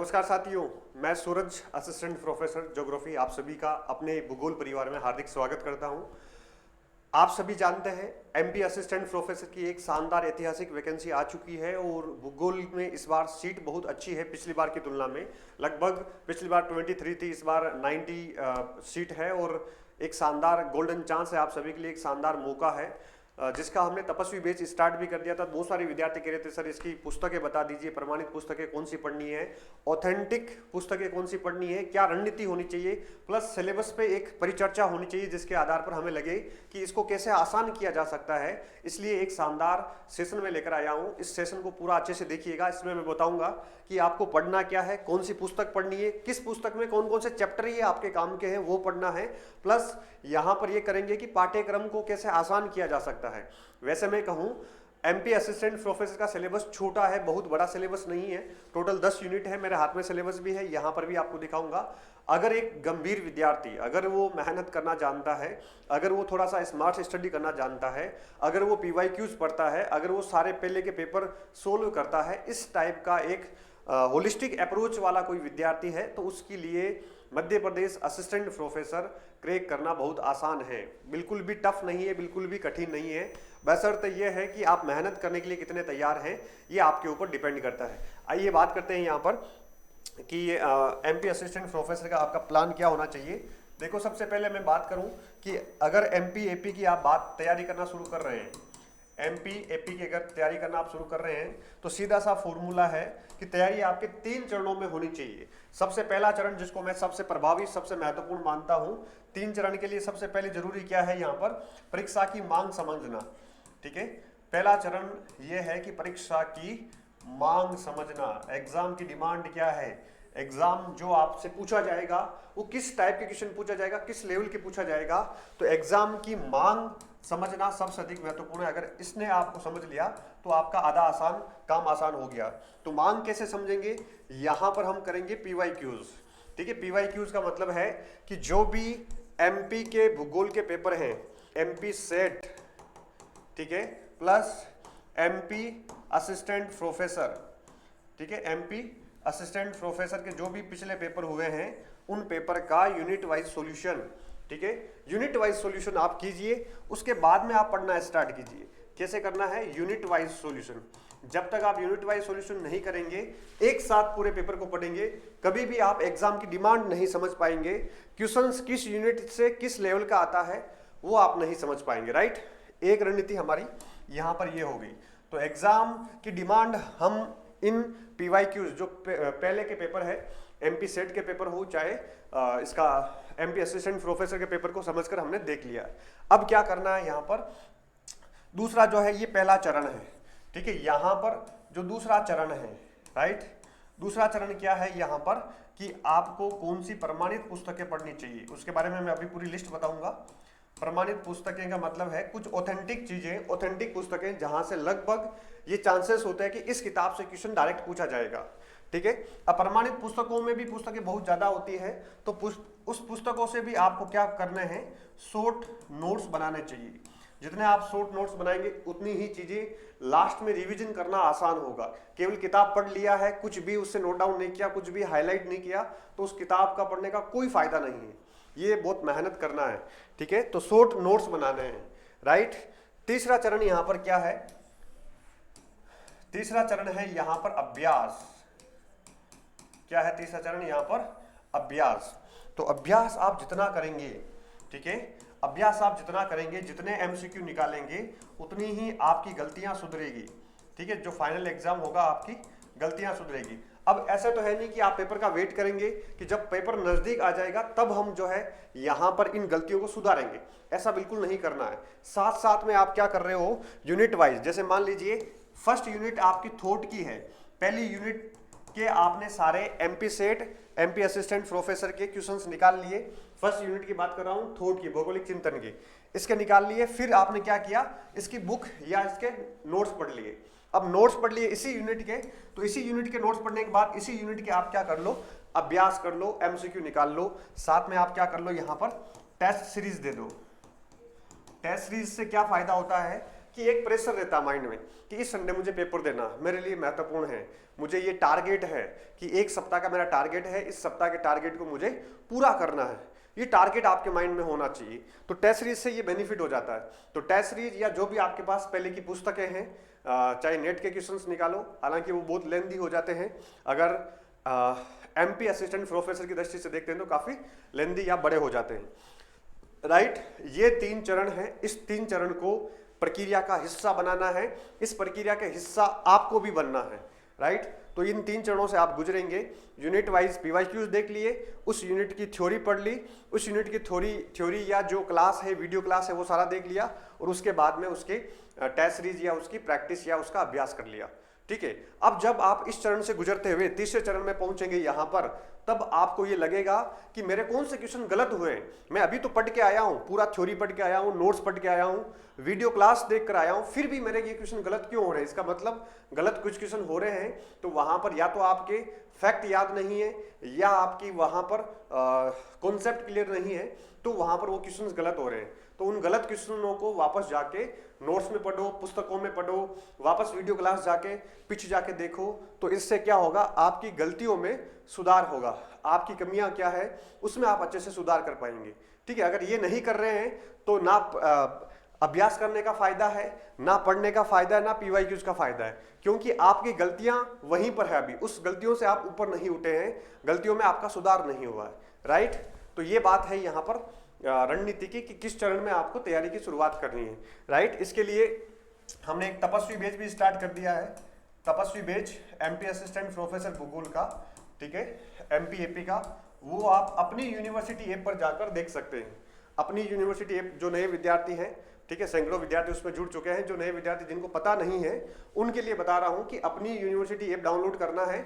नमस्कार साथियों, मैं सूरज, असिस्टेंट प्रोफेसर ज्योग्राफी, आप सभी का अपने भूगोल परिवार में हार्दिक स्वागत करता हूं। आप सभी जानते हैं एमपी असिस्टेंट प्रोफेसर की एक शानदार ऐतिहासिक वैकेंसी आ चुकी है और भूगोल में इस बार सीट बहुत अच्छी है पिछली बार की तुलना में। लगभग पिछली बार 23 थी, इस बार 90 सीट है और एक शानदार गोल्डन चांस है, आप सभी के लिए एक शानदार मौका है जिसका हमने तपस्वी बैच स्टार्ट भी कर दिया था। बहुत सारे विद्यार्थी कह रहे थे सर इसकी पुस्तकें बता दीजिए, प्रमाणित पुस्तकें कौन सी पढ़नी है, ऑथेंटिक पुस्तकें कौन सी पढ़नी है, क्या रणनीति होनी चाहिए, प्लस सिलेबस पे एक परिचर्चा होनी चाहिए जिसके आधार पर हमें लगे कि इसको कैसे आसान किया जा सकता है। इसलिए एक शानदार सेशन में लेकर आया हूँ। इस सेशन को पूरा अच्छे से देखिएगा। इसमें मैं बताऊंगा कि आपको पढ़ना क्या है, कौन सी पुस्तक पढ़नी है, किस पुस्तक में कौन कौन से चैप्टर ये आपके काम के हैं वो पढ़ना है, प्लस यहाँ पर ये करेंगे कि पाठ्यक्रम को कैसे आसान किया जा सकता है। वैसे मैं कहूँ एमपी असिस्टेंट प्रोफेसर का सिलेबस छोटा है, बहुत बड़ा सिलेबस नहीं है। टोटल 10 यूनिट है, मेरे हाथ में सिलेबस भी है, यहाँ पर भी आपको दिखाऊंगा। अगर एक गंभीर विद्यार्थी, अगर वो मेहनत करना जानता है, अगर वो थोड़ा सा स्मार्ट स्टडी करना जानता है, अगर वो पीवाईक्यूज पढ़ता है, अगर वो सारे पहले के पेपर सोल्व करता है, इस टाइप का एक होलिस्टिक अप्रोच वाला कोई विद्यार्थी है तो उसके लिए Madhya Pradesh assistant professor crack करना बहुत आसान है। बिल्कुल भी टफ नहीं है, बिल्कुल भी कठिन नहीं है। बशर्ते ये है कि आप मेहनत करने के लिए कितने तैयार हैं, ये आपके ऊपर डिपेंड करता है। आइए बात करते हैं यहाँ पर कि एमपी असिस्टेंट प्रोफेसर का आपका प्लान क्या होना चाहिए। देखो, सबसे पहले मैं बात करूँ कि अगर एमपी एपी की आप बात तैयारी करना शुरू कर रहे हैं, एमपी एपी की अगर तैयारी करना आप शुरू कर रहे हैं तो सीधा सा फॉर्मूला है कि तैयारी आपके 3 चरणों में होनी चाहिए। सबसे पहला चरण जिसको मैं सबसे प्रभावी, सबसे महत्वपूर्ण मानता हूं, 3 चरण के लिए सबसे पहले जरूरी क्या है, यहाँ पर परीक्षा की मांग समझना। ठीक है, पहला चरण ये है कि परीक्षा की मांग समझना, एग्जाम की डिमांड क्या है, एग्जाम जो आपसे पूछा जाएगा वो किस टाइप के क्वेश्चन पूछा जाएगा, किस लेवल के पूछा जाएगा। तो एग्जाम की मांग समझना सबसे अधिक महत्वपूर्ण है। अगर इसने आपको समझ लिया तो आपका आधा आसान काम आसान हो गया। तो मांग कैसे समझेंगे, यहां पर हम करेंगे पीवाईक्यूज। ठीक है, पीवाईक्यूज का मतलब है कि जो भी एमपी के भूगोल के पेपर हैं, एमपी सेट, ठीक है, प्लस एमपी असिस्टेंट प्रोफेसर, ठीक है, एमपी असिस्टेंट प्रोफेसर के जो भी पिछले पेपर हुए हैं उन पेपर का यूनिट वाइज सॉल्यूशन, ठीक है, यूनिट वाइज सॉल्यूशन आप कीजिए। उसके बाद में आप पढ़ना स्टार्ट कीजिए। कैसे करना है, यूनिट वाइज सॉल्यूशन। जब तक आप यूनिट वाइज सॉल्यूशन नहीं करेंगे, एक साथ पूरे पेपर को पढ़ेंगे, कभी भी आप एग्जाम की डिमांड नहीं समझ पाएंगे। क्वेश्चंस किस यूनिट से किस लेवल का आता है वो आप नहीं समझ पाएंगे। राइट, एक रणनीति हमारी यहाँ पर ये हो गई। तो एग्जाम की डिमांड हम इन पीवाईक्यूज जो पहले के पेपर है, एमपी सेट के पेपर हो चाहे इसका एमपी असिस्टेंट प्रोफेसर के पेपर को समझकर हमने देख लिया। अब क्या करना है, यहाँ पर दूसरा जो है, ये पहला चरण है। ठीक है, यहाँ पर जो दूसरा चरण है, राइट, दूसरा चरण क्या है यहाँ पर कि आपको कौन सी प्रमाणित पुस्तकें पढ़नी चाहिए, उसके बारे में मैं अभी पूरी लिस्ट बताऊंगा। प्रमाणित पुस्तकें का मतलब है कुछ ऑथेंटिक चीजें, ऑथेंटिक पुस्तकें जहां से लगभग ये चांसेस होते हैं कि इस किताब से क्वेश्चन डायरेक्ट पूछा जाएगा। ठीक है, अप्रमाणित पुस्तकों में भी पुस्तकें बहुत ज्यादा होती है, तो उस पुस्तकों से भी आपको क्या करने हैं, शॉर्ट नोट्स बनाने चाहिए। जितने आप शॉर्ट नोट्स बनाएंगे उतनी ही चीजें लास्ट में रिवीजन करना आसान होगा। केवल किताब पढ़ लिया है, कुछ भी उससे नोट डाउन नहीं किया, कुछ भी हाईलाइट नहीं किया, तो उस किताब का पढ़ने का कोई फायदा नहीं है। ये बहुत मेहनत करना है। ठीक है, तो शॉर्ट नोट्स बनाने हैं। राइट, तीसरा चरण यहां पर क्या है, तीसरा चरण है यहां पर अभ्यास। क्या है तीसरा चरण, यहां पर अभ्यास। तो अभ्यास आप जितना करेंगे, ठीक है, अभ्यास आप जितना करेंगे, जितने एमसीक्यू निकालेंगे उतनी ही आपकी गलतियां सुधरेगी। ठीक है, जो फाइनल एग्जाम होगा आपकी गलतियां सुधरेगी। अब ऐसा तो है नहीं कि आप पेपर का वेट करेंगे कि जब पेपर नजदीक आ जाएगा तब हम जो है यहां पर इन गलतियों को सुधारेंगे, ऐसा बिल्कुल नहीं करना है। साथ साथ में आप क्या कर रहे हो, यूनिट वाइज, जैसे मान लीजिए फर्स्ट यूनिट आपकी थॉट की है, पहली यूनिट के आपने सारे MP set, MP assistant professor के क्वेश्चंस निकाल लिए। फर्स्ट यूनिट की बात कर रहा हूं, थॉट की, भौगोलिक चिंतन की, इसके निकाल लिए। फिर आपने क्या किया, इसकी बुक या इसके नोट्स पढ़ लिए। अब नोट्स पढ़ लिए इसी यूनिट के, तो इसी यूनिट के नोट्स पढ़ने के बाद इसी यूनिट के आप क्या कर लो, अभ्यास कर लो, एमसीक्यू निकाल लो। साथ में आप क्या कर लो, यहां पर टेस्ट सीरीज दे दो। टेस्ट सीरीज से क्या फायदा होता है कि कि एक प्रेशर रहता है माइंड में कि इस संडे मुझे पेपर देना मेरे लिए महत्वपूर्ण है, मुझे ये टारगेट है कि एक सप्ताह का मेरा टारगेट है, इस सप्ताह के टारगेट को मुझे पूरा करना है, ये टारगेट आपके माइंड में होना चाहिए। तो टेस्ट सीरीज से ये बेनिफिट हो जाता है। तो टेस्ट सीरीज या जो भी आपके पास पहले की पुस्तकें हैं, चाहे नेट के क्वेश्चंस निकालो, हालांकि वो बहुत लेंथी हो जाते हैं, अगर एमपी असिस्टेंट प्रोफेसर की दृष्टि से देखते हैं तो काफी लेंथी या बड़े हो जाते हैं, राइट। ये 3 चरण है, इस 3 चरण को प्रक्रिया का हिस्सा बनाना है, इस प्रक्रिया का हिस्सा आपको भी बनना है, राइट। तो इन 3 चरणों से आप गुजरेंगे। यूनिट वाइज पीवाईक्यूज देख लिए, उस यूनिट की थ्योरी पढ़ ली, उस यूनिट की थ्योरी या जो क्लास है, वीडियो क्लास है, वो सारा देख लिया, और उसके बाद में उसके टेस्ट सीरीज या उसकी प्रैक्टिस या उसका अभ्यास कर लिया, ठीक है। अब जब आप इस चरण से गुजरते हुए तीसरे चरण में पहुंचेंगे यहां पर, तब आपको ये लगेगा कि मेरे कौन से क्वेश्चन गलत हुए। मैं अभी तो पढ़ के आया हूं, पूरा थ्योरी पढ़ के आया हूं, नोट्स पढ़ के आया हूं, वीडियो क्लास देख कर आया हूं, फिर भी मेरे ये क्वेश्चन गलत क्यों हो रहे हैं। इसका मतलब गलत कुछ क्वेश्चन हो रहे हैं, तो वहां पर या तो आपके फैक्ट याद नहीं है, या आपकी वहां पर कॉन्सेप्ट क्लियर नहीं है, तो वहां पर वो क्वेश्चन गलत हो रहे हैं। तो उन गलत क्वेश्चनों को वापस जाके नोट्स में पढ़ो, पुस्तकों में पढ़ो, वापस वीडियो क्लास जाके पीछे जाके देखो। तो इससे क्या होगा, आपकी गलतियों में सुधार होगा, आपकी कमियां क्या है उसमें आप अच्छे से सुधार कर पाएंगे, ठीक है। अगर ये नहीं कर रहे हैं तो ना अभ्यास करने का फायदा है, ना पढ़ने का फायदा है, ना पीवाईक्यूज का फायदा है, क्योंकि आपकी गलतियां वहीं पर है। अभी उस गलतियों से आप ऊपर नहीं उठे हैं, गलतियों में आपका सुधार नहीं हुआ है, राइट। तो ये बात है यहाँ पर रणनीति की कि किस चरण में आपको तैयारी की शुरुआत करनी है, राइट। इसके लिए हमने एक तपस्वी बैच भी स्टार्ट कर दिया है, तपस्वी बैच एमपी असिस्टेंट प्रोफेसर भूगोल का, ठीक है, एमपी एपी का। वो आप अपनी यूनिवर्सिटी ऐप पर जाकर देख सकते हैं। अपनी यूनिवर्सिटी ऐप, जो नए विद्यार्थी हैं, ठीक है, सैकड़ों विद्यार्थी उसमें जुड़ चुके हैं, जो नए विद्यार्थी जिनको पता नहीं है उनके लिए बता रहा हूं कि अपनी यूनिवर्सिटी ऐप डाउनलोड करना है,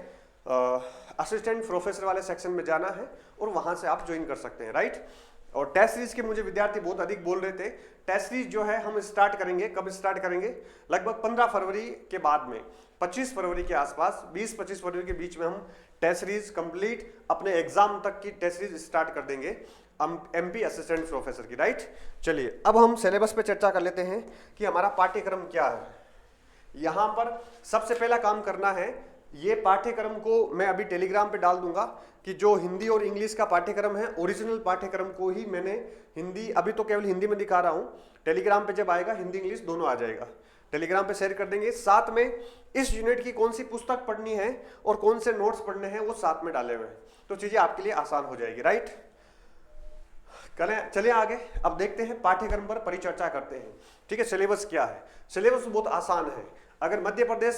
असिस्टेंट प्रोफेसर वाले सेक्शन में जाना है और वहां से आप ज्वाइन कर सकते हैं, राइट। और टेस्ट सीरीज के मुझे विद्यार्थी बहुत अधिक बोल रहे थे। टेस्ट सीरीज जो है हम स्टार्ट करेंगे, कब स्टार्ट करेंगे, लगभग 15 फरवरी के बाद में, 25 फरवरी के आसपास, 20-25 फरवरी के बीच में हम टेस्ट सीरीज कंप्लीट अपने एग्जाम तक की टेस्ट सीरीज स्टार्ट कर देंगे एमपी असिस्टेंट प्रोफेसर की, राइट। चलिए अब हम सिलेबस पे चर्चा कर लेते हैं कि हमारा पाठ्यक्रम क्या है। यहाँ पर सबसे पहला काम करना है, ये पाठ्यक्रम को मैं अभी टेलीग्राम पे डाल दूंगा कि जो हिंदी और इंग्लिश का पाठ्यक्रम है, ओरिजिनल पाठ्यक्रम को ही मैंने हिंदी, अभी तो केवल हिंदी में दिखा रहा हूँ, टेलीग्राम पे जब आएगा हिंदी इंग्लिश दोनों आ जाएगा, टेलीग्राम पे शेयर कर देंगे। साथ में इस यूनिट की कौन सी पुस्तक पढ़नी है और कौन से नोट्स पढ़ने हैं वो साथ में डाले हुए हैं, तो चीजें आपके लिए आसान हो जाएगी, राइट। चलिए आगे अब देखते हैं, पाठ्यक्रम पर परिचर्चा करते हैं, ठीक है। सिलेबस क्या है, सिलेबस बहुत आसान है। अगर मध्य प्रदेश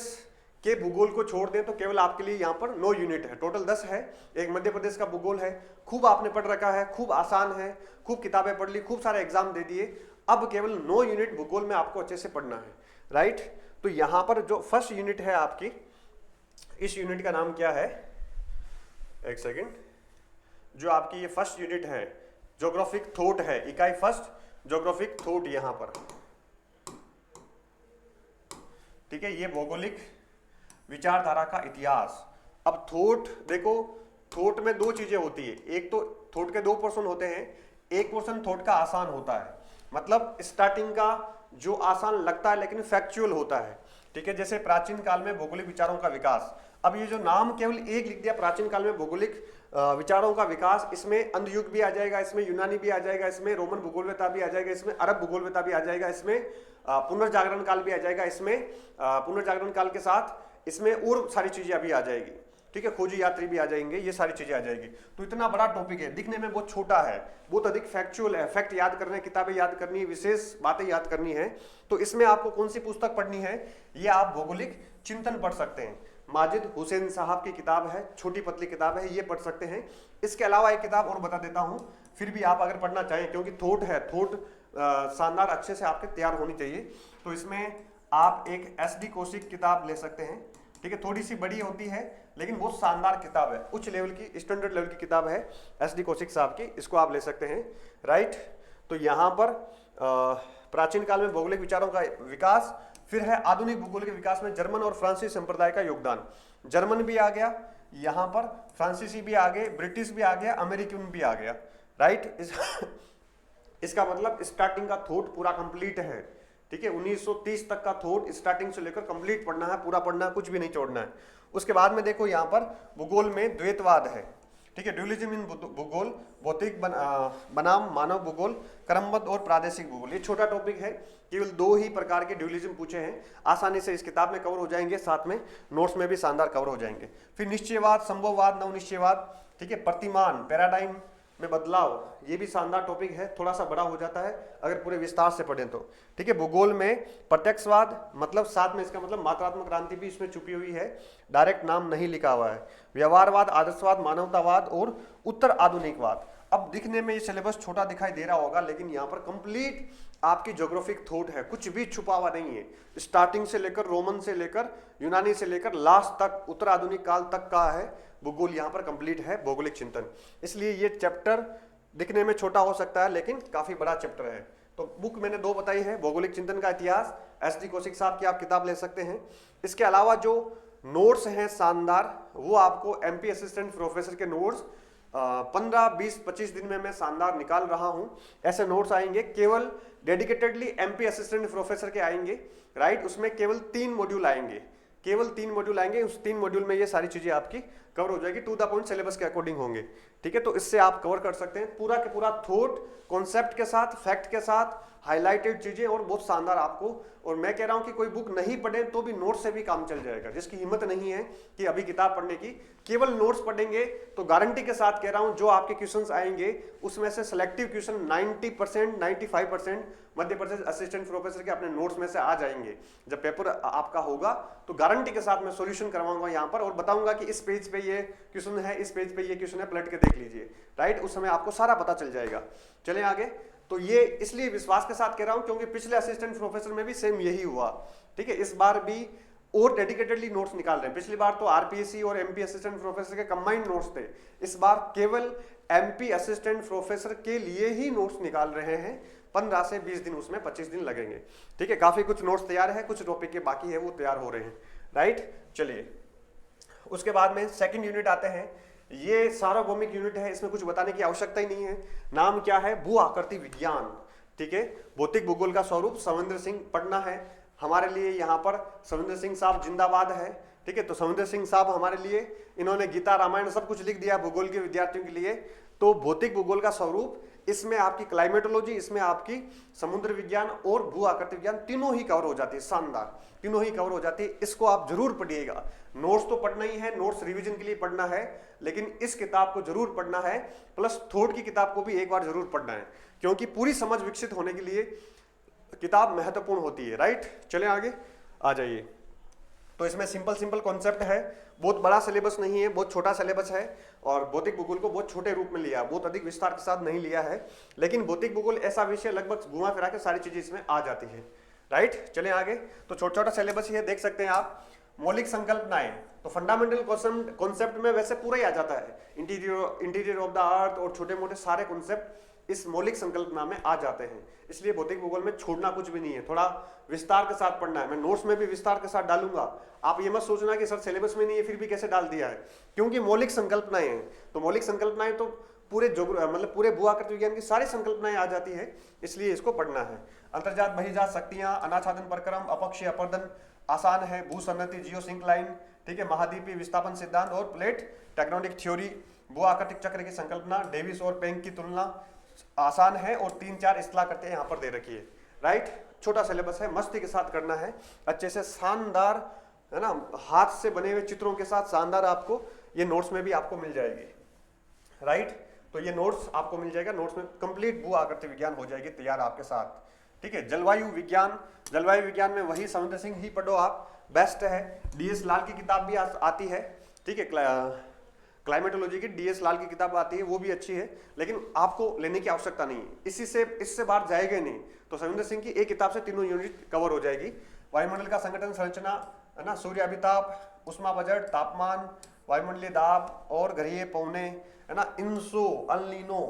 के भूगोल को छोड़ दें तो केवल आपके लिए यहाँ पर 9 यूनिट है, टोटल 10 है। एक मध्य प्रदेश का भूगोल है, खूब आपने पढ़ रखा है, खूब आसान है, खूब किताबें पढ़ ली, खूब सारे एग्जाम दे दिए, अब केवल 9 यूनिट भूगोल में आपको अच्छे से पढ़ना है, राइट। तो यहाँ पर जो फर्स्ट यूनिट है आपकी, इस यूनिट का नाम क्या है, एक सेकेंड, जो आपकी ये फर्स्ट यूनिट है ज्योग्राफिक थॉट है, इकाई फर्स्ट ज्योग्राफिक थॉट यहाँ पर, ठीक है। ये भौगोलिक विचारधारा का इतिहास। अब थॉट देखो, थॉट में 2 चीजें होती है, एक तो थॉट के 2 पोर्शन होते हैं, एक पोर्शन थॉट का आसान होता है, मतलब स्टार्टिंग का जो आसान लगता है लेकिन फैक्चुअल होता है, ठीक है। जैसे प्राचीन काल में भौगोलिक विचारों का विकास, अब ये जो नाम केवल एक लिख दिया, प्राचीन काल में भौगोलिक विचारों का विकास, इसमें अंध युग भी आ जाएगा, इसमें यूनानी भी आ जाएगा, इसमें रोमन भूगोलवेता भी आ जाएगा, इसमें अरब भूगोलवेता भी आ जाएगा, इसमें पुनर्जागरण काल भी आ जाएगा, इसमें पुनर्जागरण काल के साथ इसमें और सारी चीजें अभी आ जाएगी, ठीक है। खोजी यात्री भी आ जाएंगे, ये सारी चीजें आ जाएगी। तो इतना बड़ा टॉपिक है, दिखने में बहुत छोटा है, बहुत अधिक फैक्चुअल है, फैक्ट याद करने, किताबें याद करनी है, विशेष बातें याद करनी है। तो इसमें आपको कौन सी पुस्तक पढ़नी है, ये आप भौगोलिक चिंतन पढ़ सकते हैं, माजिद हुसैन साहब की किताब है, छोटी पतली किताब है, ये पढ़ सकते हैं। इसके अलावा एक किताब और बता देता हूँ, फिर भी आप अगर पढ़ना चाहें, क्योंकि थॉट है, थॉट शानदार अच्छे से आपके तैयार होनी चाहिए, तो इसमें आप एक SD कौशिक किताब ले सकते हैं, ठीक है। थोड़ी सी बड़ी होती है लेकिन बहुत शानदार किताब है, उच्च लेवल की, स्टैंडर्ड लेवल की किताब है SD कौशिक साहब की, इसको आप ले सकते हैं, राइट। तो यहाँ पर प्राचीन काल में भौगोलिक विचारों का विकास, फिर है आधुनिक भूगोल के विकास में जर्मन और फ्रांसीसी संप्रदाय का योगदान। जर्मन भी आ गया यहाँ पर, फ्रांसीसी भी आ गए, ब्रिटिश भी आ गया, अमेरिकन भी आ गया, राइट। इसका मतलब स्टार्टिंग का थॉट पूरा कंप्लीट है, ठीक है, 1930 तक का थॉट स्टार्टिंग से लेकर कंप्लीट पढ़ना है, पूरा पढ़ना है, कुछ भी नहीं छोड़ना है। उसके बाद में देखो यहाँ पर भूगोल में द्वैतवाद है, ठीक है, ड्यूलिज्म इन भूगोल, भौतिक बनाम मानव भूगोल, क्रमबद्ध और प्रादेशिक भूगोल। ये छोटा टॉपिक है, केवल 2 ही प्रकार के ड्यूलिज्म पूछे हैं, आसानी से इस किताब में कवर हो जाएंगे, साथ में नोट्स में भी शानदार कवर हो जाएंगे। फिर निश्चयवाद, संभववाद, नवनिश्चयवाद, ठीक है, प्रतिमान, पैराडाइम में बदलाव, ये भी शानदार टॉपिक है, थोड़ा सा बड़ा हो जाता है अगर पूरे विस्तार से पढ़ें तो, ठीक है। भूगोल में प्रत्यक्षवाद, मतलब साथ में इसका मतलब मात्रात्मक क्रांति भी इसमें छुपी हुई है, डायरेक्ट नाम नहीं लिखा हुआ है। व्यवहारवाद, आदर्शवाद, मानवतावाद और उत्तर आधुनिकवाद। अब दिखने में ये सिलेबस छोटा दिखाई दे रहा होगा, लेकिन यहाँ पर कंप्लीट आपकी ज्योग्राफिक थॉट है, कुछ भी छुपा हुआ नहीं है। स्टार्टिंग से लेकर रोमन से लेकर यूनानी से लेकर लास्ट तक उत्तर आधुनिक काल तक का है भूगोल, यहाँ पर कंप्लीट है भौगोलिक चिंतन। इसलिए ये चैप्टर दिखने में छोटा हो सकता है, लेकिन काफी बड़ा चैप्टर है। तो बुक मैंने 2 बताई है, भौगोलिक चिंतन का इतिहास, SD कौशिक साहब की आप किताब ले सकते हैं। इसके अलावा जो नोट्स हैं शानदार, वो आपको MP असिस्टेंट प्रोफेसर के नोट्स 15, 20, 25 दिन में मैं शानदार निकाल रहा हूं। ऐसे नोट्स आएंगे, केवल डेडिकेटेडली MP असिस्टेंट प्रोफेसर के आएंगे, राइट। उसमें केवल 3 मॉड्यूल आएंगे, केवल 3 मॉड्यूल आएंगे। उस 3 मॉड्यूल में ये सारी चीजें आपकी कवर हो जाएगी, टू द पॉइंट सिलेबस के अकॉर्डिंग होंगे, ठीक है। तो इससे आप कवर कर सकते हैं पूरा के पूरा थॉट, कॉन्सेप्ट के साथ, फैक्ट के साथ, हाईलाइटेड चीजें, और बहुत शानदार आपको। और मैं कह रहा हूं कि कोई बुक नहीं पढ़े तो भी नोट्स से भी काम चल जाएगा। जिसकी हिम्मत नहीं है कि अभी किताब पढ़ने की, केवल नोट्स पढ़ेंगे तो गारंटी के साथ कह रहा हूं, जो आपके क्वेश्चंस आएंगे उसमें से selective question 90%, 95% Madhya Pradesh assistant professor के अपने नोट्स में से आ जाएंगे। जब पेपर आपका होगा तो गारंटी के साथ मैं सॉल्यूशन करवाऊंगा यहाँ पर, और बताऊंगा कि इस पेज पे ये क्वेश्चन है, इस पेज पे ये क्वेश्चन है, पलट के देख लीजिए, राइट। उस समय आपको सारा पता चल जाएगा। चलें आगे। तो ये इसलिए विश्वास के साथ कह रहा हूं क्योंकि पिछले असिस्टेंट प्रोफेसर में भी सेम यही हुआ, ठीक है। इस बार भी और डेडिकेटेडली नोट्स निकाल रहे हैं। पिछली बार तो RPSC और MP असिस्टेंट प्रोफेसर के कंबाइंड नोट्स थे, इस बार केवल MP असिस्टेंट प्रोफेसर के लिए ही नोट्स निकाल रहे हैं। 15 से 20 दिन, उसमें 25 दिन लगेंगे, ठीक है। काफी कुछ नोट्स तैयार है, कुछ टॉपिक के बाकी है, वो तैयार हो रहे हैं, राइट। चलिए, उसके बाद में सेकंड यूनिट आते हैं। ये सार्वभौमिक यूनिट है, इसमें कुछ बताने की आवश्यकता ही नहीं है। नाम क्या है? भू आकृति विज्ञान, ठीक है। भौतिक भूगोल का स्वरूप सविंदर सिंह पढ़ना है हमारे लिए। यहाँ पर सविंदर सिंह साहब जिंदाबाद है, ठीक है। तो सविंदर सिंह साहब हमारे लिए, इन्होंने गीता रामायण सब कुछ लिख दिया भूगोल के विद्यार्थियों के लिए। तो भौतिक भूगोल का स्वरूप, इसमें आपकी क्लाइमेटोलॉजी, इसमें आपकी समुद्र विज्ञान और भू आकृति विज्ञान तीनों ही कवर हो जाती है, शानदार, तीनों ही कवर हो जाती है। इसको आप जरूर पढ़िएगा। नोट्स तो पढ़ना ही है, नोट्स रिवीजन के लिए पढ़ना है, लेकिन इस किताब को जरूर पढ़ना है, प्लस थॉट की किताब को भी एक बार जरूर पढ़ना है, क्योंकि पूरी समझ विकसित होने के लिए किताब महत्वपूर्ण होती है, राइट। चलें आगे, आ जाइए। तो इसमें सिंपल कॉन्सेप्ट है, बहुत बड़ा सिलेबस नहीं है, बहुत छोटा सिलेबस है, और भौतिक भूगोल को बहुत छोटे रूप में लिया, बहुत अधिक विस्तार के साथ नहीं लिया है। लेकिन भौतिक भूगोल ऐसा विषय, लगभग घुमा फिरा के सारी चीजें इसमें आ जाती है, राइट। चलें आगे। तो छोटा सिलेबस ही है, देख सकते हैं आप। मौलिक संकल्पनाएं, तो फंडामेंटल कॉन्सेप्ट में वैसे पूरा ही आ जाता है, इंटीरियर ऑफ द अर्थ और छोटे मोटे सारे कॉन्सेप्ट इस मौलिक संकल्पना में आ जाते हैं। इसलिए भौतिक भूगोल में छोड़ना कुछ भी नहीं है, थोड़ा विस्तार के साथ पढ़ना है। मैं नोट्स में भी विस्तार के साथ डालूंगा, आप ये मत सोचना कि सर सिलेबस में नहीं है फिर भी कैसे डाल दिया है, क्योंकि मौलिक संकल्पनाएं हैं। तो मौलिक संकल्पनाएं तो पूरे मतलब पूरे भू आकृति विज्ञान की सारी संकल्पनाएं आ जाती है, इसलिए इसको पढ़ना है। अंतर्जात बहिर्जात शक्तियां, अनाच्छादन प्रक्रम, अपक्षीय अपर्दन आसान है, भू सन्नति, जियो सिंक्लाइन, ठीक है, महाद्वीपीय विस्थापन सिद्धांत और प्लेट टेक्टोनिक थ्योरी, भू आकृतिक चक्र की संकल्पना, डेविस और पेंग की तुलना आसान है, और 3-4 इस्तेलाह करते हैं यहाँ पर दे रखी है, राइट। छोटा सिलेबस है, मस्ती के साथ करना है, अच्छे से, शानदार है ना, हाथ से बने हुए चित्रों के साथ शानदार आपको ये नोट्स में भी आपको मिल जाएगी, राइट। तो ये नोट्स आपको मिल जाएगा, नोट्स में कंप्लीट भू आकृति विज्ञान हो जाएगी तैयार आपके साथ, ठीक है। जलवायु विज्ञान में वही सविंदर सिंह ही पढ़ो आप, बेस्ट है। DS लाल की किताब भी आती है, ठीक है, क्लाइमेटोलॉजी की DS लाल की किताब आती है, वो भी अच्छी है, लेकिन आपको लेने की आवश्यकता नहीं है, इससे बाहर जाएगा नहीं। तो सविंदर सिंह की एक किताब से तीनों यूनिट कवर हो जाएगी। वायुमंडल का संगठन, संरचना, है ना, सूर्य अभिताप, उष्मा बजट, तापमान, वायुमंडलीय दाब और घरीय पवने, है ना, इंसो, अल्नीनो,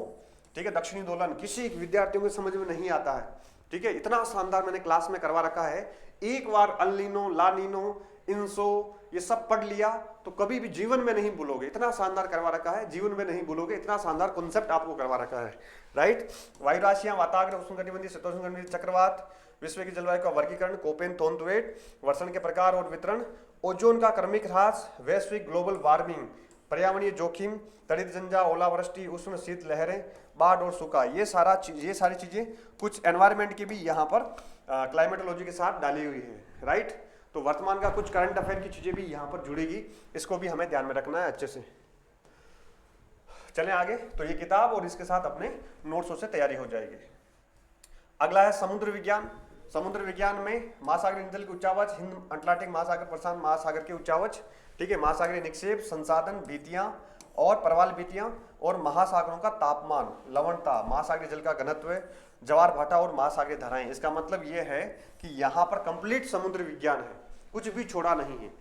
ठीक है, दक्षिणी दोलन, किसी विद्यार्थियों को समझ में नहीं आता है, ठीक है। इतना शानदार मैंने क्लास में करवा रखा है, एक बार अल्नीनो, लानीनो, इंसो, ये सब पढ़ लिया तो कभी भी जीवन में नहीं भूलोगे, इतना शानदार करवा रखा है, जीवन में नहीं भूलोगे, इतना शानदार कॉन्सेप्ट आपको करवा रखा है, राइट। वायु राशियां, वाताग्र, उष्णकटिबंधीय, शीतोष्णकटिबंधीय, चक्रवात, विश्व की जलवायु का वर्गीकरण, कोपेन थोर्नथवेट, वर्षण के प्रकार और वितरण, ओजोन का क्रमिक ह्रास, वैश्विक ग्लोबल वार्मिंग, पर्यावरणीय जोखिम, तड़ित जंजा, ओलावृष्टि, उष्ण शीत लहरें, बाढ़ और सूखा, ये सारी चीजें कुछ एनवायरमेंट की भी यहाँ पर क्लाइमेटोलॉजी के साथ डाली हुई है, राइट। तो वर्तमान का कुछ करंट अफेयर की चीजें भी यहाँ पर जुड़ेगी, इसको भी हमें ध्यान में रखना है अच्छे से। चलें आगे, तो ये किताब और इसके साथ अपने नोट्सों से तैयारी हो जाएगी। अगला है समुद्र विज्ञान। समुद्र विज्ञान में महासागरीय जल के उच्चावच, हिंद अटलांटिक महासागर, प्रशांत महासागर के उच्चावच, ठीक है, महासागरीय निक्षेप, संसाधन, भीतियां और प्रवाल भीतियां, और महासागरों का तापमान, लवणता, महासागरीय जल का घनत्व, ज्वार भाटा और महासागरीय धाराएं। इसका मतलब यह है कि यहाँ पर कंप्लीट समुद्र विज्ञान है, कुछ भी छोड़ा नहीं है।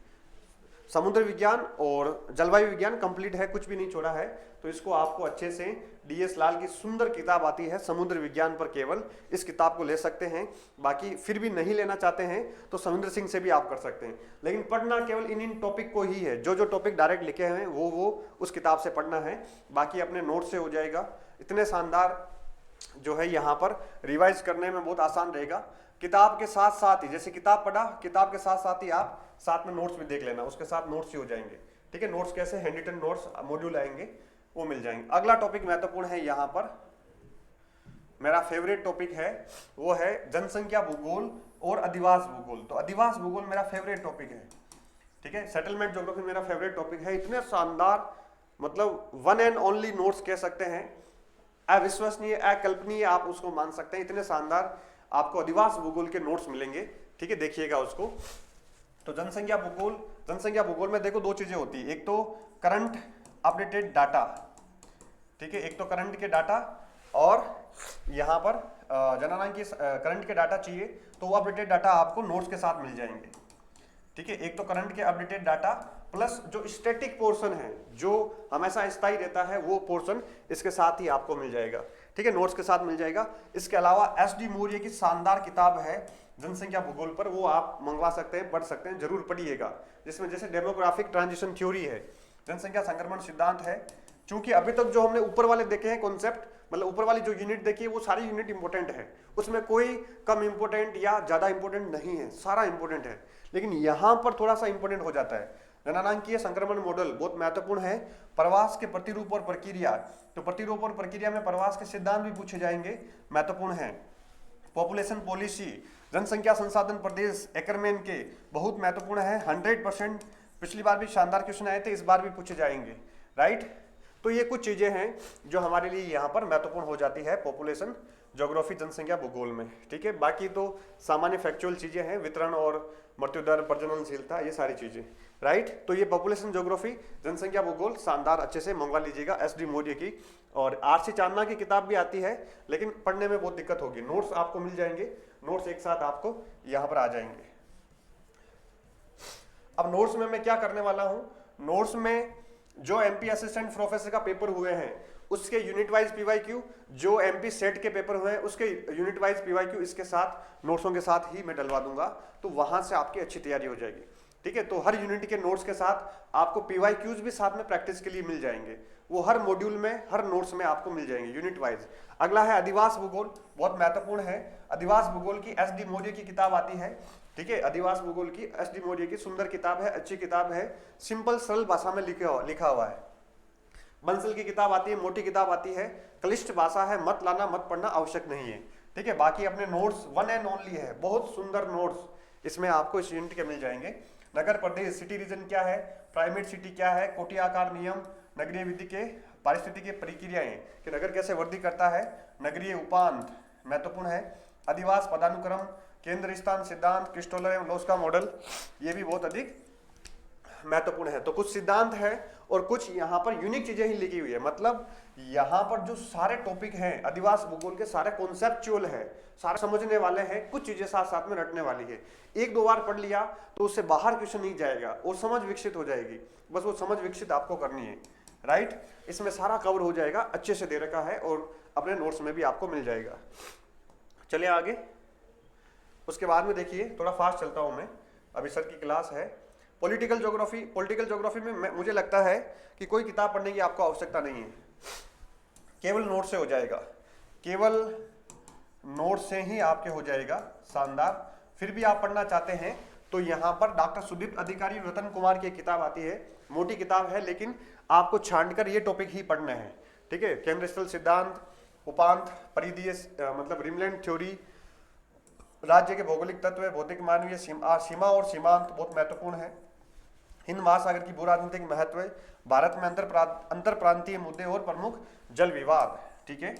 समुद्र विज्ञान और जलवायु विज्ञान कंप्लीट है, कुछ भी नहीं छोड़ा है। तो इसको आपको अच्छे से, DS लाल की सुंदर किताब आती है समुद्र विज्ञान पर, केवल इस किताब को ले सकते हैं। बाकी फिर भी नहीं लेना चाहते हैं तो सविंदर सिंह से भी आप कर सकते हैं, लेकिन पढ़ना केवल इन टॉपिक को ही है। जो टॉपिक डायरेक्ट लिखे हैं वो उस किताब से पढ़ना है, बाकी अपने नोट से हो जाएगा। इतने शानदार जो है यहाँ पर रिवाइज करने में बहुत आसान रहेगा। किताब के साथ साथ ही, जैसे किताब पढ़ा, किताब के साथ साथ ही आप साथ में नोट्स भी देख लेना, उसके साथ नोट्स ही हो जाएंगे, ठीक है। नोट्स कैसे, हैंड रिटन नोट्स मॉड्यूल आएंगे, वो मिल जाएंगे। अगला टॉपिक महत्वपूर्ण है, यहाँ पर मेरा फेवरेट टॉपिक है, वो है जनसंख्या भूगोल और अधिवास भूगोल। तो अधिवास भूगोल मेरा फेवरेट टॉपिक है, ठीक है। सेटलमेंट ज्योग्राफी मेरा फेवरेट टॉपिक है। इतने शानदार, मतलब वन एंड ओनली नोट्स कह सकते हैं, अविश्वसनीय, अकल्पनीय आप उसको मान सकते हैं। इतने शानदार आपको अधिवास भूगोल के नोट्स मिलेंगे, ठीक है, देखिएगा उसको। तो जनसंख्या भूगोल में देखो दो चीजें होती है, एक तो करंट अपडेटेड डाटा, ठीक है, एक तो करंट के डाटा, और यहाँ पर जनगणना की करंट के डाटा चाहिए तो वो अपडेटेड डाटा आपको नोट्स के साथ मिल जाएंगे, ठीक है। एक तो करंट के अपडेटेड डाटा प्लस जो स्टैटिक पोर्शन है, जो हमेशा स्थायी रहता है, वो पोर्शन इसके साथ ही आपको मिल जाएगा, ठीक है, नोट्स के साथ मिल जाएगा। इसके अलावा SD मौर्य की शानदार किताब है जनसंख्या भूगोल पर, वो आप मंगवा सकते हैं, पढ़ सकते हैं, जरूर पढ़िएगा। जिसमें जैसे डेमोग्राफिक ट्रांजिशन थ्योरी है, जनसंख्या संक्रमण सिद्धांत है। क्योंकि अभी तक जो हमने ऊपर वाले देखे हैं कॉन्सेप्ट, मतलब ऊपर वाली जो यूनिट देखी है, वो सारी यूनिट इंपॉर्टेंट है, उसमें कोई कम इंपॉर्टेंट या ज्यादा इंपॉर्टेंट नहीं है, सारा इंपॉर्टेंट है। लेकिन यहाँ पर थोड़ा सा इंपॉर्टेंट हो जाता है। जननांकीय संक्रमण मॉडल बहुत महत्वपूर्ण है। प्रवास के प्रतिरूप और प्रक्रिया, तो प्रतिरूप और प्रक्रिया में प्रवास के सिद्धांत भी पूछे जाएंगे, महत्वपूर्ण है। पॉपुलेशन पॉलिसी, जनसंख्या संसाधन प्रदेश एकरमैन के, बहुत महत्वपूर्ण है, 100%। पिछली बार भी शानदार क्वेश्चन आए थे, इस बार भी पूछे जाएंगे, राइट। तो ये कुछ चीजें हैं जो हमारे लिए यहाँ पर महत्वपूर्ण हो जाती है पॉपुलेशन ज्योग्राफी जनसंख्या भूगोल में, ठीक है। बाकी तो सामान्य फैक्चुअल चीजें हैं, वितरण और मृत्यु दर, प्रजननशीलता, ये सारी चीजें, राइट। तो ये पॉपुलेशन ज्योग्राफी जनसंख्या भूगोल शानदार अच्छे से मंगवा लीजिएगा SD मौर्य की। और RC चांदना की किताब भी आती है, लेकिन पढ़ने में बहुत दिक्कत होगी। नोट्स आपको मिल जाएंगे, नोट्स एक साथ आपको यहाँ पर आ जाएंगे। अब नोट्स में मैं क्या करने वाला हूँ, नोट्स में जो MP असिस्टेंट प्रोफेसर का पेपर हुए हैं उसके यूनिट वाइज PYQ, जो MP सेट के पेपर हुए हैं उसके यूनिट वाइज PYQ, इसके साथ नोट्सों के साथ ही मैं डलवा दूंगा, तो वहां से आपकी अच्छी तैयारी हो जाएगी, ठीक है। तो हर यूनिट के नोट्स के साथ आपको PYQs भी साथ में प्रैक्टिस के लिए मिल जाएंगे, वो हर मॉड्यूल में, हर नोट्स में आपको मिल जाएंगे यूनिट वाइज। अगला है अधिवास भूगोल, बहुत महत्वपूर्ण है। अधिवास भूगोल की SD मौर्य की किताब आती है, ठीक है। अधिवास भूगोल की SD मौर्य की सुंदर किताब है, अच्छी किताब है, सिंपल सरल भाषा में लिखा हुआ है। बंसल की किताब आती है, मोटी किताब आती है, क्लिष्ट भाषा है, मत लाना, मत पढ़ना, आवश्यक नहीं है, ठीक है। बाकी अपने नोट्स वन एंड ओनली है, बहुत सुंदर नोट्स इसमें आपको इस यूनिट के मिल जाएंगे। नगर प्रदेश, सिटी रीजन क्या है, प्राइमेट सिटी क्या है, कोटि आकार नियम, नगरीय विधि के पारिस्थितिक प्रक्रियाएं कि नगर कैसे वृद्धि करता है, नगरीय उपांत महत्वपूर्ण है। अधिवास पदानुक्रम, केंद्र स्थान सिद्धांत, क्रिस्टोलर एवं लोस्का मॉडल, ये भी बहुत अधिक महत्वपूर्ण है। तो कुछ सिद्धांत है और कुछ यहाँ पर यूनिक चीजें ही लिखी हुई है, मतलब यहाँ पर जो सारे टॉपिक हैं अधिवास भूगोल के सारे कॉन्सेप्चुअल है, सारे समझने वाले हैं, कुछ चीजें साथ साथ में रटने वाली है। एक दो बार पढ़ लिया तो उससे बाहर क्वेश्चन नहीं जाएगा और समझ विकसित हो जाएगी, बस वो समझ विकसित आपको करनी है, राइट। इसमें सारा कवर हो जाएगा, अच्छे से दे रखा है और अपने नोट्स में भी आपको मिल जाएगा। चलिए आगे, उसके बाद में देखिए, थोड़ा फास्ट चलता हूं मैं, अभी सर की क्लास है। पॉलिटिकल ज्योग्राफी में मुझे लगता है कि कोई किताब पढ़ने की आपको आवश्यकता नहीं है, केवल नोट से हो जाएगा, केवल नोट से ही आपके हो जाएगा। शानदार। फिर भी आप पढ़ना चाहते हैं तो यहाँ पर डॉक्टर सुदीप अधिकारी, रतन कुमार की एक किताब आती है, मोटी किताब है लेकिन आपको छांटकर ये टॉपिक ही पढ़ना है, ठीक है। केंद्र स्थल सिद्धांत, उपांत, परिधीय मतलब रिमलैंड थ्योरी, राज्य के भौगोलिक तत्व, भौतिक मानवीय सीमा और सीमांत बहुत महत्वपूर्ण है, हिंद महासागर की भू राजनीतिक महत्व, भारत में अंतर प्रांतीय मुद्दे और प्रमुख जल विवाद, ठीक है।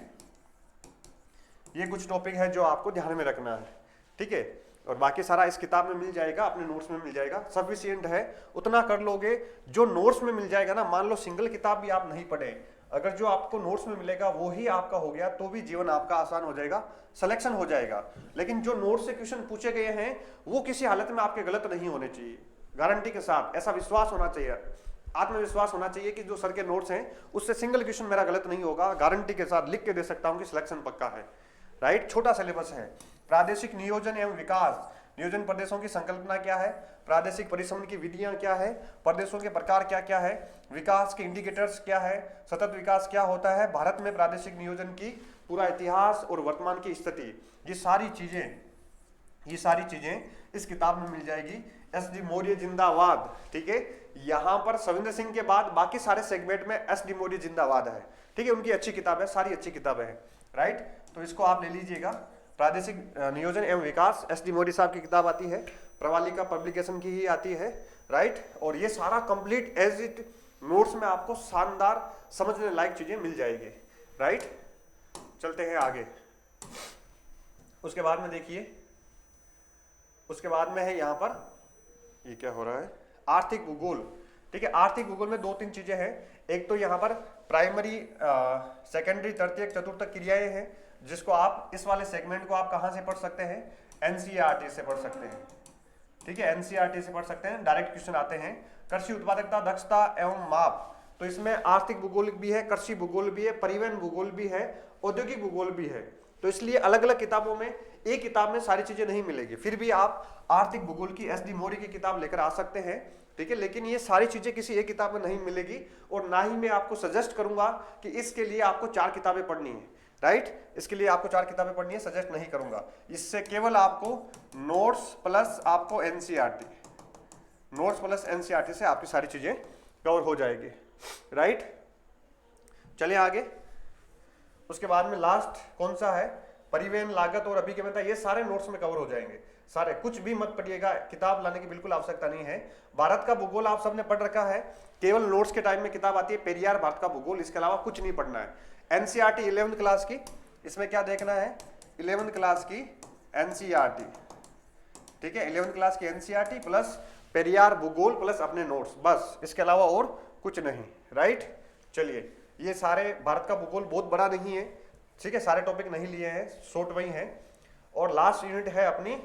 ये कुछ टॉपिक है जो आपको ध्यान में रखना है, ठीक है। और बाकी सारा इस किताब में मिल जाएगा, अपने नोट्स में मिल जाएगा, सफिशिएंट है, उतना कर लोगे। जो नोट्स में मिल जाएगा ना, मान लो सिंगल किताब भी आप नहीं पढ़े, अगर जो आपको नोट्स में मिलेगा वो ही आपका हो गया तो भी जीवन आपका आसान हो जाएगा, सिलेक्शन हो जाएगा। लेकिन जो नोट्स से क्वेश्चन पूछे गए हैं वो किसी हालत में आपके गलत नहीं होने चाहिए, गारंटी के साथ। ऐसा विश्वास होना चाहिए, आत्मविश्वास होना चाहिए कि जो सर के नोट्स हैं उससे सिंगल क्वेश्चन मेरा गलत नहीं होगा, गारंटी के साथ लिख के दे सकता हूं कि सिलेक्शन पक्का है, राइट। छोटा सिलेबस है। प्रादेशिक नियोजन एवं विकास, नियोजन प्रदेशों की संकल्पना क्या है, प्रादेशिक परिश्रम की विधियां क्या है, प्रदेशों के प्रकार क्या क्या है, विकास के इंडिकेटर्स क्या है, सतत विकास क्या होता है, भारत में प्रादेशिक नियोजन की पूरा इतिहास और वर्तमान की स्थिति, ये सारी चीजें इस किताब में मिल जाएगी। एस.डी. मौर्य जिंदाबाद, ठीक है। यहाँ पर सविंदर सिंह के बाद बाकी सारे सेगमेंट में एस.डी. मौर्य जिंदाबाद है, ठीक है। उनकी अच्छी किताब है, सारी अच्छी किताबें हैं, राइट। तो इसको आप ले लीजिएगा। प्रादेशिक नियोजन एवं विकास, एस.डी. मौर्य साहब की किताब आती है, प्रवालिका पब्लिकेशन की ही आती है, राइट। और ये सारा कंप्लीट एज इट नोट्स में आपको शानदार समझने लायक चीजें मिल जाएगी, राइट। चलते हैं आगे। उसके बाद में देखिए, उसके बाद में है यहाँ पर, ये क्या हो रहा है, आर्थिक भूगोल, ठीक है। आर्थिक भूगोल में 2-3 चीजें हैं। एक तो यहाँ पर प्राइमरी, सेकेंडरी, तृतीयक, चतुर्थक क्रियाएं हैं, जिसको आप इस वाले सेगमेंट को आप कहां से पढ़ सकते हैं, एनसीईआरटी से पढ़ सकते हैं, ठीक है। एनसीईआरटी से पढ़ सकते हैं, डायरेक्ट क्वेश्चन आते हैं। कृषि उत्पादकता, दक्षता एवं माप, तो इसमें आर्थिक भूगोल भी है, कृषि भूगोल भी है, परिवहन भूगोल भी है, औद्योगिक भूगोल भी है। तो इसलिए अलग अलग किताबों में, एक किताब में सारी चीजें नहीं मिलेगी। फिर भी आप आर्थिक भूगोल की एस.डी. मौर्य की किताब लेकर आ सकते हैं, ठीक है। लेकिन ये सारी चीजें किसी एक किताब में नहीं मिलेगी, और ना ही मैं आपको सजेस्ट करूंगा कि इसके लिए आपको 4 किताबें पढ़नी है, राइट। इसके लिए आपको 4 किताबें पढ़नी है, सजेस्ट नहीं करूंगा। इससे केवल आपको नोट्स प्लस आपको एनसीईआरटी, नोट्स प्लस एनसीईआरटी से आपकी सारी चीजें कवर हो जाएगी, राइट। चलिए आगे। उसके बाद में लास्ट कौन सा है, परिवहन लागत और अभिगम्यता, ये सारे नोट्स में कवर हो जाएंगे सारे, कुछ भी मत पढ़िएगा, किताब लाने की बिल्कुल आवश्यकता नहीं है। भारत का भूगोल आप सबने पढ़ रखा है, केवल नोट्स के टाइम में किताब आती है पेरियार भारत का भूगोल, इसके अलावा कुछ नहीं पढ़ना है। एनसीईआरटी 11th क्लास की, इसमें क्या देखना है, 11th क्लास की एनसीईआरटी, ठीक है। 11th क्लास की एनसीईआरटी प्लस पेरियार भूगोल प्लस अपने नोट्स, बस, इसके अलावा और कुछ नहीं, राइट। चलिए, ये सारे भारत का भूगोल बहुत बड़ा नहीं है, ठीक है, सारे टॉपिक नहीं लिए हैं, शॉर्ट वही हैं। और लास्ट यूनिट है अपनी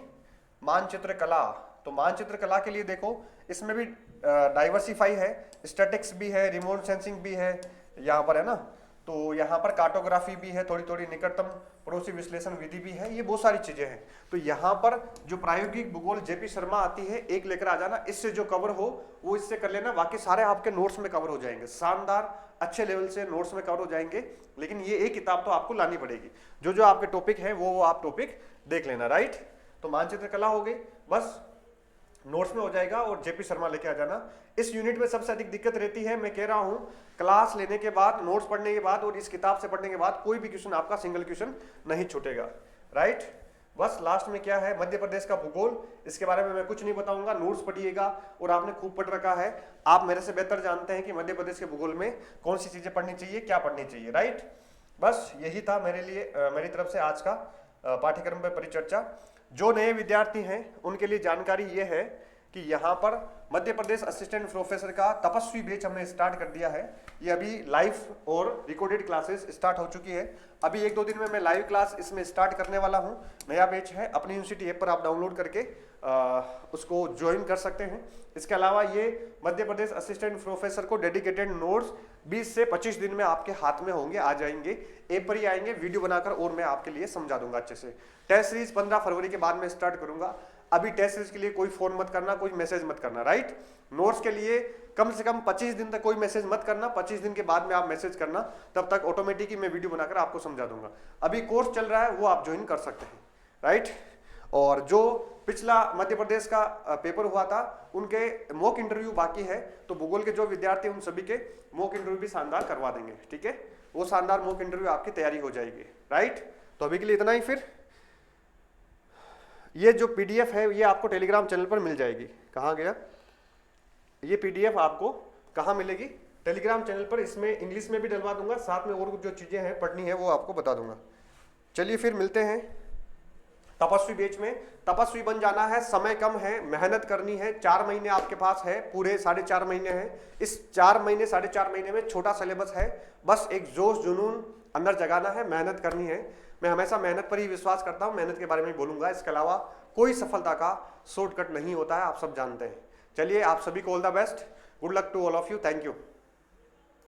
मानचित्र कला। तो मानचित्र कला के लिए देखो, इसमें भी डाइवर्सिफाई है, स्टैटिक्स भी है, रिमोट सेंसिंग भी है यहाँ पर, है ना। तो यहाँ पर कार्टोग्राफी भी है, थोड़ी थोड़ी निकटतम पड़ोसी विश्लेषण विधि भी है, ये बहुत सारी चीजें हैं। तो यहाँ पर जो प्रायोगिक भूगोल जेपी शर्मा आती है, एक लेकर आ जाना, इससे जो कवर हो वो इससे कर लेना, बाकी सारे आपके नोट्स में कवर हो जाएंगे, शानदार अच्छे लेवल से नोट्स में कवर हो जाएंगे। लेकिन ये एक किताब तो आपको लानी पड़ेगी, जो जो आपके टॉपिक है वो आप टॉपिक देख लेना, राइट। तो मानचित्र कला हो गई, बस नोट्स में हो जाएगा, और जेपी शर्मा लेके आ जाना। इस यूनिट में सबसे अधिक दिक्कत रहती है, मैं कह रहा हूं, क्लास लेने के बाद, नोट्स पढ़ने के बाद और इस किताब से पढ़ने के बाद कोई भी क्वेश्चन आपका सिंगल क्वेश्चन नहीं छूटेगा, राइट। बस लास्ट में क्या है, मध्य प्रदेश का भूगोल, इसके बारे में मैं कुछ नहीं बताऊंगा, नोट्स पढ़िएगा, और आपने खूब पढ़ रखा है, आप मेरे से बेहतर जानते हैं कि मध्य प्रदेश के भूगोल में कौन सी चीजें पढ़नी चाहिए, क्या पढ़नी चाहिए, राइट। बस यही था मेरे लिए, मेरी तरफ से आज का पाठ्यक्रम पर परिचर्चा। जो नए विद्यार्थी हैं उनके लिए जानकारी ये है कि यहाँ पर मध्य प्रदेश असिस्टेंट प्रोफेसर का तपस्वी बैच हमने स्टार्ट कर दिया है। ये अभी लाइव और रिकॉर्डेड क्लासेस स्टार्ट हो चुकी है। अभी 1-2 दिन में मैं लाइव क्लास इसमें स्टार्ट करने वाला हूँ। नया बैच है, अपनी यूनिवर्सिटी ऐप पर आप डाउनलोड करके उसको ज्वाइन कर सकते हैं। इसके अलावा ये मध्य प्रदेश असिस्टेंट प्रोफेसर को डेडिकेटेड नोट्स 20 से 25 दिन में आपके हाथ में होंगे, आ जाएंगे, ऐप पर ही आएंगे, वीडियो बनाकर, और मैं आपके लिए समझा दूंगा अच्छे से। टेस्ट सीरीज 15 फरवरी के बाद में स्टार्ट करूंगा। अभी टेस्ट सीरीज के लिए कोई फोन मत करना, कोई मैसेज मत करना, राइट। नोट्स के लिए कम से कम 25 दिन तक कोई मैसेज मत करना, 25 दिन के बाद में आप मैसेज करना, तब तक ऑटोमेटिकली मैं वीडियो बनाकर आपको समझा दूंगा। अभी कोर्स चल रहा है वो आप ज्वाइन कर सकते हैं, राइट। और जो पिछला मध्य प्रदेश का पेपर हुआ था उनके मॉक इंटरव्यू बाकी है, तो भूगोल के जो विद्यार्थी उन सभी के मॉक इंटरव्यू भी शानदार करवा देंगे, ठीक है। वो शानदार मॉक इंटरव्यू आपकी तैयारी हो जाएगी, राइट। तो अभी के लिए इतना ही। फिर ये जो पीडीएफ है ये आपको टेलीग्राम चैनल पर मिल जाएगी। कहाँ गया ये पीडीएफ? आपको कहाँ मिलेगी? टेलीग्राम चैनल पर। इसमें इंग्लिश में भी डलवा दूंगा, साथ में और कुछ जो चीजें हैं पढ़नी है वो आपको बता दूंगा। चलिए फिर मिलते हैं तपस्वी बैच में। तपस्वी बन जाना है, समय कम है, मेहनत करनी है, 4 महीने आपके पास है, पूरे 4.5 महीने हैं। इस 4 महीने 4.5 महीने में छोटा सिलेबस है, बस एक जोश जुनून अंदर जगाना है, मेहनत करनी है। मैं हमेशा मेहनत पर ही विश्वास करता हूं, मेहनत के बारे में ही बोलूंगा। इसके अलावा कोई सफलता का शॉर्टकट नहीं होता है, आप सब जानते हैं। चलिए आप सभी को all the best, good luck to all of you, thank you.